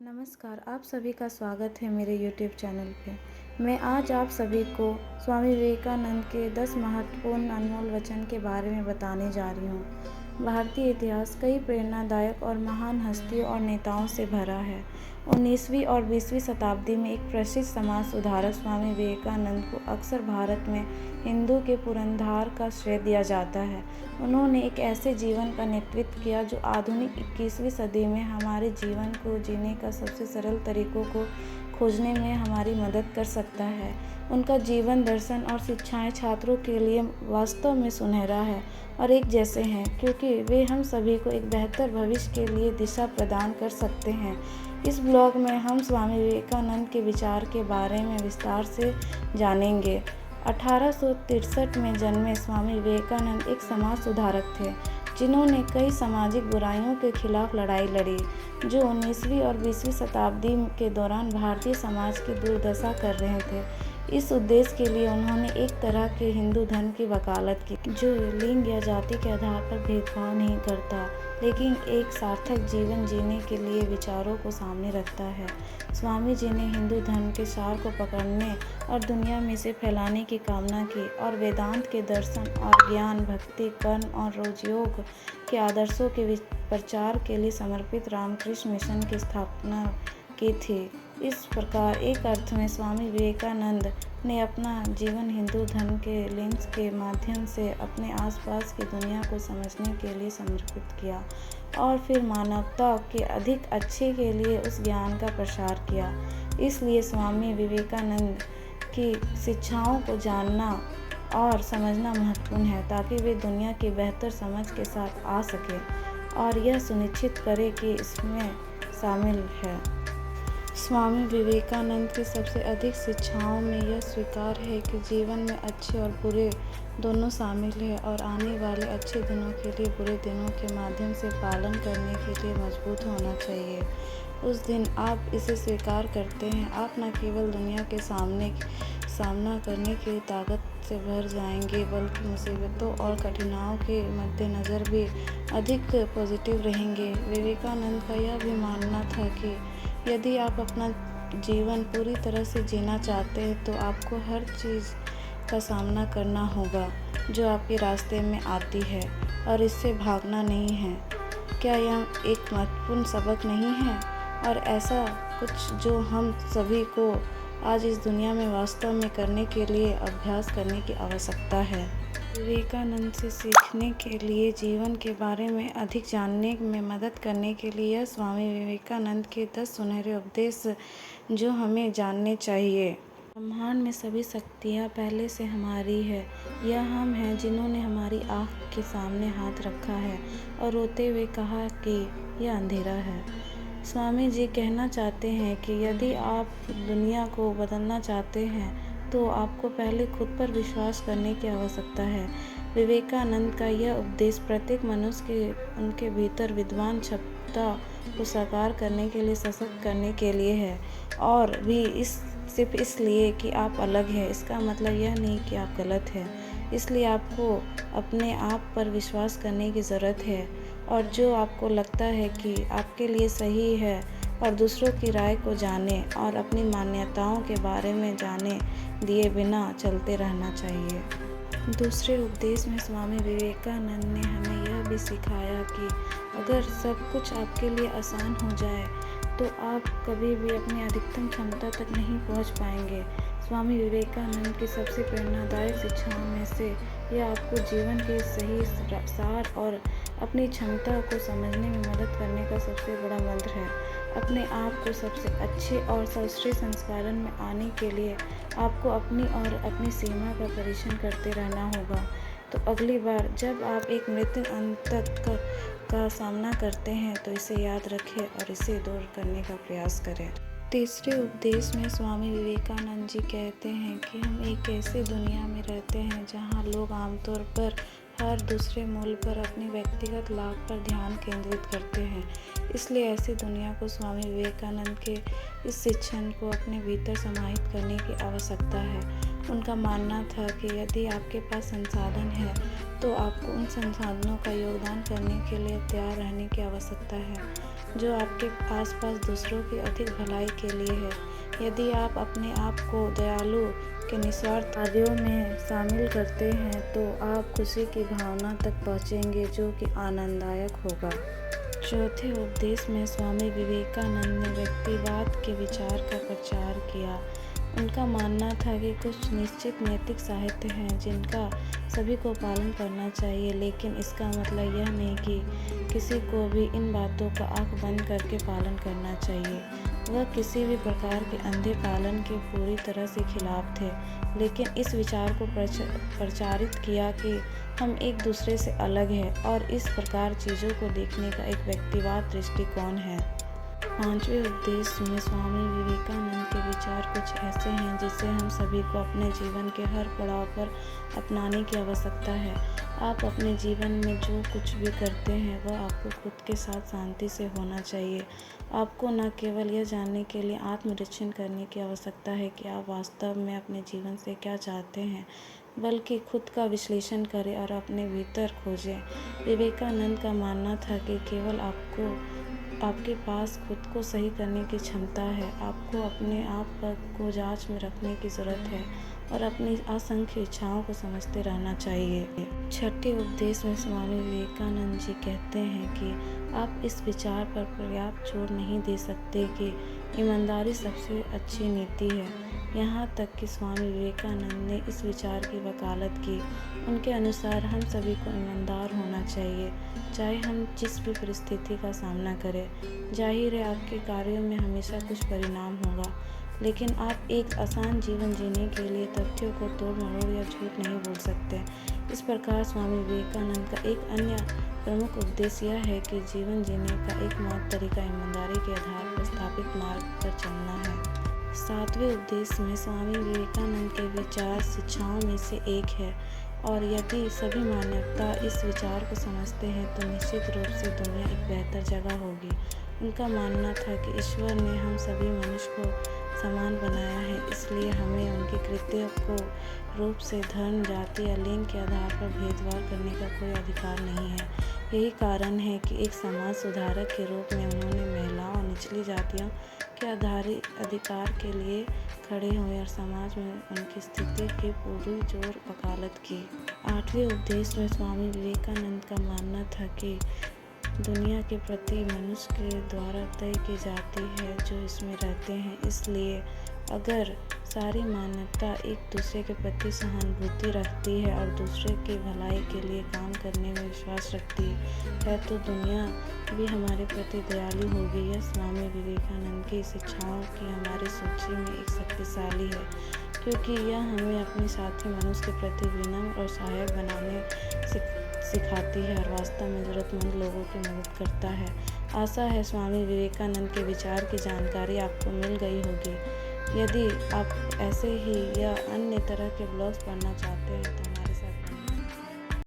नमस्कार, आप सभी का स्वागत है मेरे यूट्यूब चैनल पे। मैं आज आप सभी को स्वामी विवेकानंद के 10 महत्वपूर्ण अनमोल वचन के बारे में बताने जा रही हूँ। भारतीय इतिहास कई प्रेरणादायक और महान हस्तियों और नेताओं से भरा है। 19वीं और 20वीं शताब्दी में एक प्रसिद्ध समाज सुधारक स्वामी विवेकानंद को अक्सर भारत में हिंदू के पुनरुद्धार का श्रेय दिया जाता है। उन्होंने एक ऐसे जीवन का नेतृत्व किया जो आधुनिक 21वीं सदी में हमारे जीवन को जीने का सबसे सरल तरीकों को खोजने में हमारी मदद कर सकता है। उनका जीवन दर्शन और शिक्षाएं छात्रों के लिए वास्तव में सुनहरा है और एक जैसे हैं, क्योंकि वे हम सभी को एक बेहतर भविष्य के लिए दिशा प्रदान कर सकते हैं। इस ब्लॉग में हम स्वामी विवेकानंद के विचार के बारे में विस्तार से जानेंगे। 1863 में जन्मे स्वामी विवेकानंद एक समाज सुधारक थे जिन्होंने कई सामाजिक बुराइयों के खिलाफ लड़ाई लड़ी जो 19वीं और 20वीं शताब्दी के दौरान भारतीय समाज की दुर्दशा कर रहे थे। इस उद्देश्य के लिए उन्होंने एक तरह के हिंदू धर्म की वकालत की जो लिंग या जाति के आधार पर भेदभाव नहीं करता, लेकिन एक सार्थक जीवन जीने के लिए विचारों को सामने रखता है। स्वामी जी ने हिंदू धर्म के सार को पकड़ने और दुनिया में इसे फैलाने की कामना की और वेदांत के दर्शन और ज्ञान, भक्ति, कर्म और राजयोग के आदर्शों के प्रचार के लिए समर्पित रामकृष्ण मिशन की स्थापना की थी। इस प्रकार एक अर्थ में स्वामी विवेकानंद ने अपना जीवन हिंदू धर्म के लेंस के माध्यम से अपने आसपास की दुनिया को समझने के लिए समर्पित किया और फिर मानवता के अधिक अच्छे के लिए उस ज्ञान का प्रसार किया। इसलिए स्वामी विवेकानंद की शिक्षाओं को जानना और समझना महत्वपूर्ण है ताकि वे दुनिया की बेहतर समझ के साथ आ सके और यह सुनिश्चित करें कि इसमें शामिल है। स्वामी विवेकानंद की सबसे अधिक शिक्षाओं में यह स्वीकार है कि जीवन में अच्छे और बुरे दोनों शामिल है और आने वाले अच्छे दिनों के लिए बुरे दिनों के माध्यम से पालन करने के लिए मजबूत होना चाहिए। उस दिन आप इसे स्वीकार करते हैं, आप न केवल दुनिया के सामना करने की ताकत से भर जाएंगे, बल्कि मुसीबतों और कठिनाइयों के मद्देनज़र भी अधिक पॉजिटिव रहेंगे। विवेकानंद का यह भी मानना था कि यदि आप अपना जीवन पूरी तरह से जीना चाहते हैं तो आपको हर चीज़ का सामना करना होगा जो आपके रास्ते में आती है और इससे भागना नहीं है। क्या यह एक महत्वपूर्ण सबक नहीं है? और ऐसा कुछ जो हम सभी को आज इस दुनिया में वास्तव में करने के लिए अभ्यास करने की आवश्यकता है। विवेकानंद से सीखने के लिए जीवन के बारे में अधिक जानने में मदद करने के लिए यह स्वामी विवेकानंद के 10 सुनहरे उपदेश जो हमें जानने चाहिए। ब्रह्मांड में सभी शक्तियाँ पहले से हमारी है। यह हम हैं जिन्होंने हमारी आँख के सामने हाथ रखा है और रोते हुए कहा कि यह अंधेरा है। स्वामी जी कहना चाहते हैं कि यदि आप दुनिया को बदलना चाहते हैं तो आपको पहले खुद पर विश्वास करने की आवश्यकता है। विवेकानंद का यह उपदेश प्रत्येक मनुष्य के उनके भीतर विद्वान क्षमता को साकार करने के लिए, सशक्त करने के लिए है और भी सिर्फ इसलिए कि आप अलग हैं। इसका मतलब यह नहीं कि आप गलत हैं। इसलिए आपको अपने आप पर विश्वास करने की ज़रूरत है और जो आपको लगता है कि आपके लिए सही है और दूसरों की राय को जाने और अपनी मान्यताओं के बारे में जाने दिए बिना चलते रहना चाहिए। दूसरे उपदेश में स्वामी विवेकानंद ने हमें यह भी सिखाया कि अगर सब कुछ आपके लिए आसान हो जाए तो आप कभी भी अपनी अधिकतम क्षमता तक नहीं पहुंच पाएंगे। स्वामी विवेकानंद की सबसे प्रेरणादायक शिक्षाओं में से यह आपको जीवन के सही सार और अपनी क्षमता को समझने में मदद करने का सबसे बड़ा मंत्र है। अपने आप को सबसे अच्छे और सर्वश्रेष्ठ संस्करण में आने के लिए आपको अपनी और अपनी सीमा का परीक्षण करते रहना होगा। तो अगली बार जब आप एक मृत्यु अंतक का सामना करते हैं तो इसे याद रखें और इसे दूर करने का प्रयास करें। तीसरे उपदेश में स्वामी विवेकानंद जी कहते हैं कि हम एक ऐसी दुनिया में रहते हैं जहां लोग आमतौर पर हर दूसरे मूल्य पर अपनी व्यक्तिगत लाभ पर ध्यान केंद्रित करते हैं। इसलिए ऐसी दुनिया को स्वामी विवेकानंद के इस शिक्षण को अपने भीतर समाहित करने की आवश्यकता है। उनका मानना था कि यदि आपके पास संसाधन है तो आपको उन संसाधनों का योगदान करने के लिए तैयार रहने की आवश्यकता है। जो आपके आसपास दूसरों की अधिक भलाई के लिए है। यदि आप अपने आप को दयालु के निस्वार्थ कार्यों में शामिल करते हैं तो आप खुशी की भावना तक पहुँचेंगे, जो कि आनंददायक होगा। चौथे उपदेश में स्वामी विवेकानंद ने व्यक्तिवाद के विचार का प्रचार किया। उनका मानना था कि कुछ निश्चित नैतिक साहित्य हैं जिनका सभी को पालन करना चाहिए, लेकिन इसका मतलब यह नहीं कि किसी को भी इन बातों का आंख बंद करके पालन करना चाहिए। वह किसी भी प्रकार के अंधे पालन के पूरी तरह से खिलाफ थे, लेकिन इस विचार को प्रचारित किया कि हम एक दूसरे से अलग हैं और इस प्रकार चीज़ों को देखने का एक व्यक्तिवाद दृष्टिकोण है। पांचवें उपदेश में स्वामी विवेकानंद के विचार कुछ ऐसे हैं जिसे हम सभी को अपने जीवन के हर पड़ाव पर अपनाने की आवश्यकता है। आप अपने जीवन में जो कुछ भी करते हैं वह आपको खुद के साथ शांति से होना चाहिए। आपको न केवल यह जानने के लिए आत्मनिरीक्षण करने की आवश्यकता है कि आप वास्तव में अपने जीवन से क्या चाहते हैं, बल्कि खुद का विश्लेषण करें और अपने भीतर खोजें। विवेकानंद का मानना था कि केवल आपके पास खुद को सही करने की क्षमता है। आपको अपने आप को जांच में रखने की ज़रूरत है और अपनी असंख्य इच्छाओं को समझते रहना चाहिए। छठे उपदेश में स्वामी विवेकानंद जी कहते हैं कि आप इस विचार पर पर्याप्त जोर नहीं दे सकते कि ईमानदारी सबसे अच्छी नीति है। यहाँ तक कि स्वामी विवेकानंद ने इस विचार की वकालत की। उनके अनुसार हम सभी को ईमानदार होना चाहिए, चाहे हम जिस भी परिस्थिति का सामना करें। जाहिर है आपके कार्यों में हमेशा कुछ परिणाम होगा, लेकिन आप एक आसान जीवन जीने के लिए तथ्यों को तोड़ मरोड़ या झूठ नहीं बोल सकते। इस प्रकार स्वामी विवेकानंद का एक अन्य प्रमुख उपदेश यह है कि जीवन जीने का एकमात्र तरीका ईमानदारी के आधार पर स्थापित मार्ग पर चलना है। सातवें उपदेश में स्वामी विवेकानंद के विचार शिक्षाओं में से एक है, और यदि सभी मानवता इस विचार को समझते हैं तो निश्चित रूप से दुनिया एक बेहतर जगह होगी। उनका मानना था कि ईश्वर ने हम सभी मनुष्य को समान बनाया है, इसलिए हमें उनके कृत्यों को रूप से धर्म, जाति या लिंग के आधार पर भेदभाव करने का कोई अधिकार नहीं है। यही कारण है कि एक समाज सुधारक के रूप में उन्होंने महिलाओं और निचली जातियों के अधिकार के लिए खड़े हुए और समाज में उनकी स्थिति की पूरी जोर वकालत की। आठवें उपदेश में स्वामी विवेकानंद का मानना था कि दुनिया के प्रति मनुष्य के द्वारा तय की जाती है जो इसमें रहते हैं। इसलिए अगर सारी मानवता एक दूसरे के प्रति सहानुभूति रखती है और दूसरे की भलाई के लिए काम करने में विश्वास रखती है तो दुनिया भी हमारे प्रति दयालु होगी। यह स्वामी विवेकानंद की शिक्षाओं की हमारी सूची में एक शक्तिशाली है, क्योंकि यह हमें अपने साथी मनुष्य के प्रति विनम्र और सहायक बनाने सिखाती है और वास्तव में ज़रूरतमंद लोगों की मदद करता है। आशा है स्वामी विवेकानंद के विचार की जानकारी आपको मिल गई होगी। यदि आप ऐसे ही या अन्य तरह के ब्लॉग्स पढ़ना चाहते हैं तो